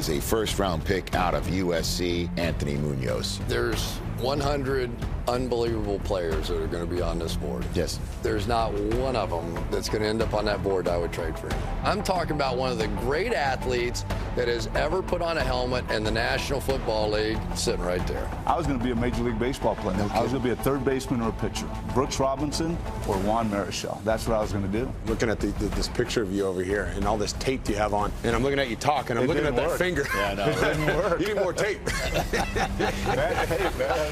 is a first-round pick out of USC, Anthony Munoz. There's 100 unbelievable players that are going to be on this board. Yes. There's not one of them that's going to end up on that board I would trade for him. I'm talking about one of the great athletes that has ever put on a helmet in the National Football League, sitting right there. I was going to be a Major League Baseball player. I was going to be a third baseman or a pitcher. Brooks Robinson or Juan Marichal. That's what I was going to do. Looking at this picture of you over here and all this tape you have on, and I'm looking at you talk, and I'm looking at that finger. Yeah, no, it didn't work. You need more tape. Bad tape, man.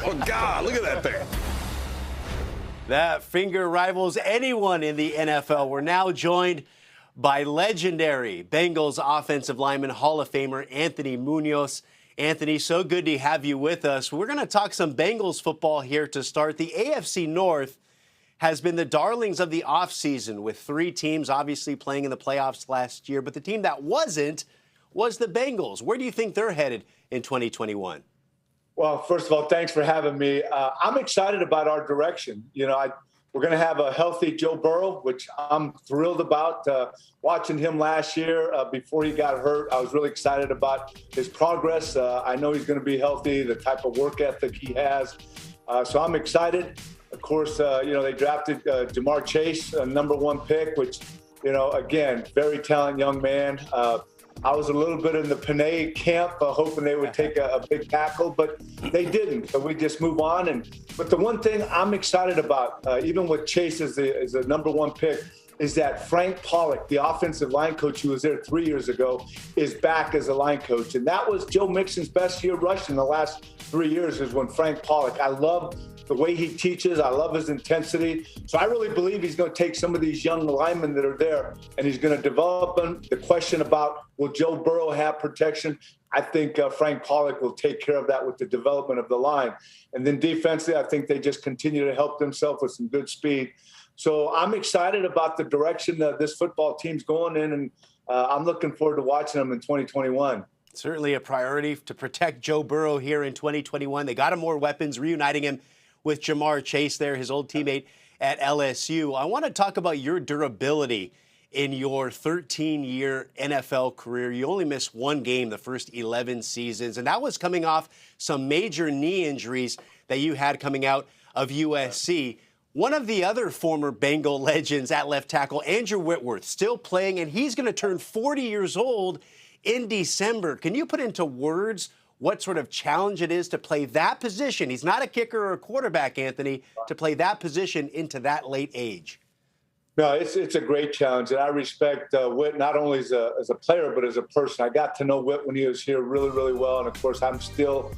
Oh, God, look at that thing. That finger rivals anyone in the NFL. We're now joined by legendary Bengals offensive lineman, Hall of Famer Anthony Munoz. Anthony, so good to have you with us. We're going to talk some Bengals football here to start. The AFC North has been the darlings of the offseason, with three teams obviously playing in the playoffs last year. But the team that wasn't was the Bengals. Where do you think they're headed in 2021? Well, first of all, thanks for having me. I'm excited about our direction. You know, we're going to have a healthy Joe Burrow, which I'm thrilled about. Watching him last year before he got hurt, I was really excited about his progress. I know he's going to be healthy, the type of work ethic he has. So I'm excited. Of course, they drafted Jamar Chase, number one pick, which, again, very talented young man. I was a little bit in the Panay camp, hoping they would take a big tackle, but they didn't. So we just move on. But the one thing I'm excited about, even with Chase as the number one pick, is that Frank Pollack, the offensive line coach who was there 3 years ago, is back as a line coach. And that was Joe Mixon's best year rushing the last 3 years, is when Frank Pollack. I love the way he teaches. I love his intensity. So I really believe he's going to take some of these young linemen that are there and he's going to develop them. The question about, will Joe Burrow have protection? I think Frank Pollack will take care of that with the development of the line. And then defensively, I think they just continue to help themselves with some good speed. So I'm excited about the direction that this football team's going in, and I'm looking forward to watching them in 2021. Certainly a priority to protect Joe Burrow here in 2021. They got him more weapons, reuniting him with Jamar Chase there, his old teammate at LSU. I want to talk about your durability in your 13-year NFL career. You only missed one game the first 11 seasons, and that was coming off some major knee injuries that you had coming out of USC. One of the other former Bengal legends at left tackle, Andrew Whitworth, still playing, and he's going to turn 40 years old in December. Can you put into words what sort of challenge it is to play that position? He's not a kicker or a quarterback, Anthony, to play that position into that late age. No, it's a great challenge, and I respect Whit not only as a player but as a person. I got to know Whit when he was here really, really well, and of course I'm still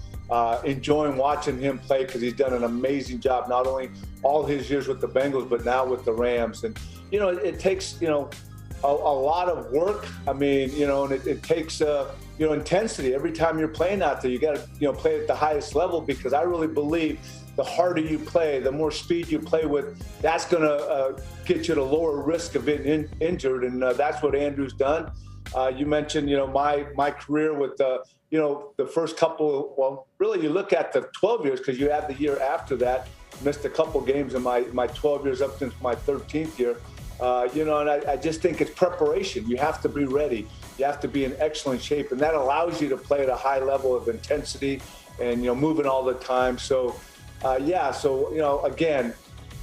enjoying watching him play because he's done an amazing job, not only all his years with the Bengals but now with the Rams. And it takes a lot of work. I mean, and it takes intensity every time you're playing out there. You got to play at the highest level, because I really believe the harder you play, the more speed you play with, that's going to get you to lower risk of getting injured. And that's what Andrew's done. You mentioned, my career with, the first couple, well, really you look at the 12 years, because you add the year after that, missed a couple games in my 12 years up to my 13th year. And I just think it's preparation. You have to be ready. You have to be in excellent shape, and that allows you to play at a high level of intensity and, moving all the time. So, again,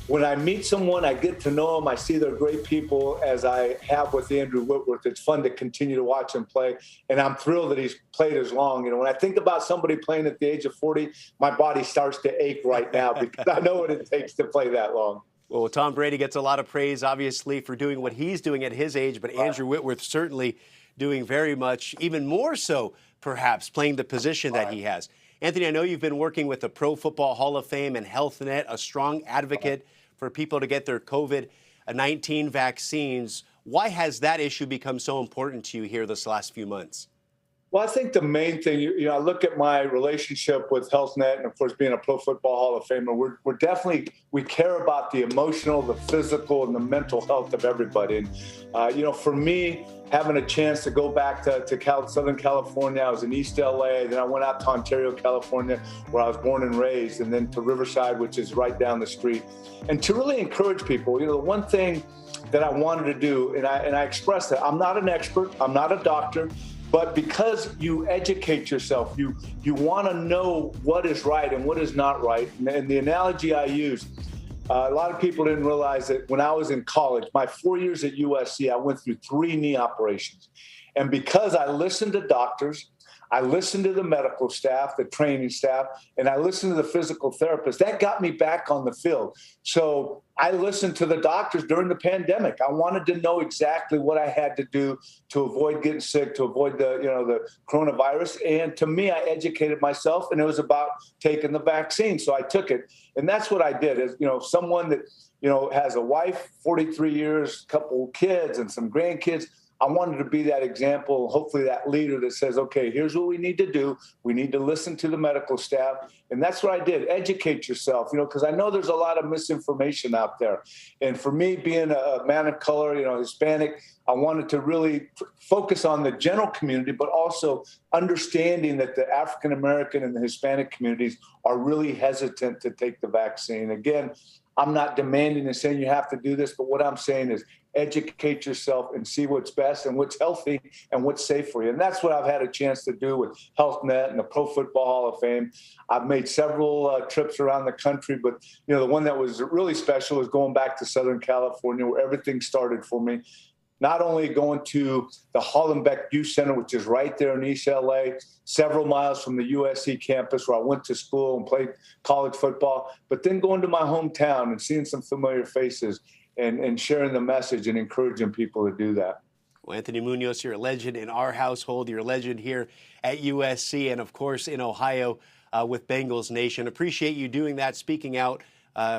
when I meet someone, I get to know them. I see they're great people, as I have with Andrew Whitworth. It's fun to continue to watch him play, and I'm thrilled that he's played as long. When I think about somebody playing at the age of 40, my body starts to ache right now because I know what it takes to play that long. Well, Tom Brady gets a lot of praise, obviously, for doing what he's doing at his age, but Andrew Whitworth certainly doing very much, even more so, perhaps, playing the position that he has. Anthony, I know you've been working with the Pro Football Hall of Fame and HealthNet, a strong advocate for people to get their COVID-19 vaccines. Why has that issue become so important to you here this last few months? Well, I think the main thing, I look at my relationship with HealthNet, and of course, being a Pro Football Hall of Famer, we're definitely, we care about the emotional, the physical, and the mental health of everybody. And, for me, having a chance to go back to Southern California, I was in East LA, then I went out to Ontario, California, where I was born and raised, and then to Riverside, which is right down the street. And to really encourage people, the one thing that I wanted to do, and I expressed that, I'm not an expert, I'm not a doctor, But because you educate yourself, you want to know what is right and what is not right. And the analogy I use, a lot of people didn't realize that when I was in college, my 4 years at USC, I went through 3 knee operations. And because I listened to doctors, I listened to the medical staff, the training staff, and I listened to the physical therapist. That got me back on the field. So I listened to the doctors during the pandemic. I wanted to know exactly what I had to do to avoid getting sick, to avoid the coronavirus. And to me, I educated myself, and it was about taking the vaccine. So I took it, and that's what I did. As someone that has a wife, 43 years, couple kids, and some grandkids. I wanted to be that example, hopefully that leader that says, okay, here's what we need to do. We need to listen to the medical staff. And that's what I did. Educate yourself, because I know there's a lot of misinformation out there. And for me, being a man of color, Hispanic, I wanted to really focus on the general community, but also understanding that the African-American and the Hispanic communities are really hesitant to take the vaccine. Again, I'm not demanding and saying you have to do this, but what I'm saying is educate yourself and see what's best and what's healthy and what's safe for you. And that's what I've had a chance to do with HealthNet and the Pro Football Hall of Fame. I've made several trips around the country, but the one that was really special was going back to Southern California, where everything started for me. Not only going to the Hollenbeck Youth Center, which is right there in East LA, several miles from the USC campus where I went to school and played college football, but then going to my hometown and seeing some familiar faces and sharing the message and encouraging people to do that. Well, Anthony Munoz, you're a legend in our household. You're a legend here at USC and, of course, in Ohio with Bengals Nation. Appreciate you doing that, speaking out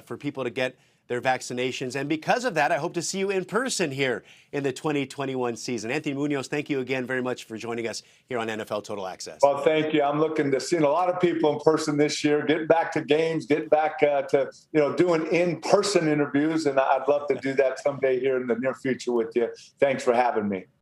for people to get their vaccinations. And because of that, I hope to see you in person here in the 2021 season. Anthony Munoz, thank you again very much for joining us here on NFL Total Access. Well, thank you. I'm looking to see a lot of people in person this year, getting back to games, getting back to doing in-person interviews. And I'd love to do that someday here in the near future with you. Thanks for having me.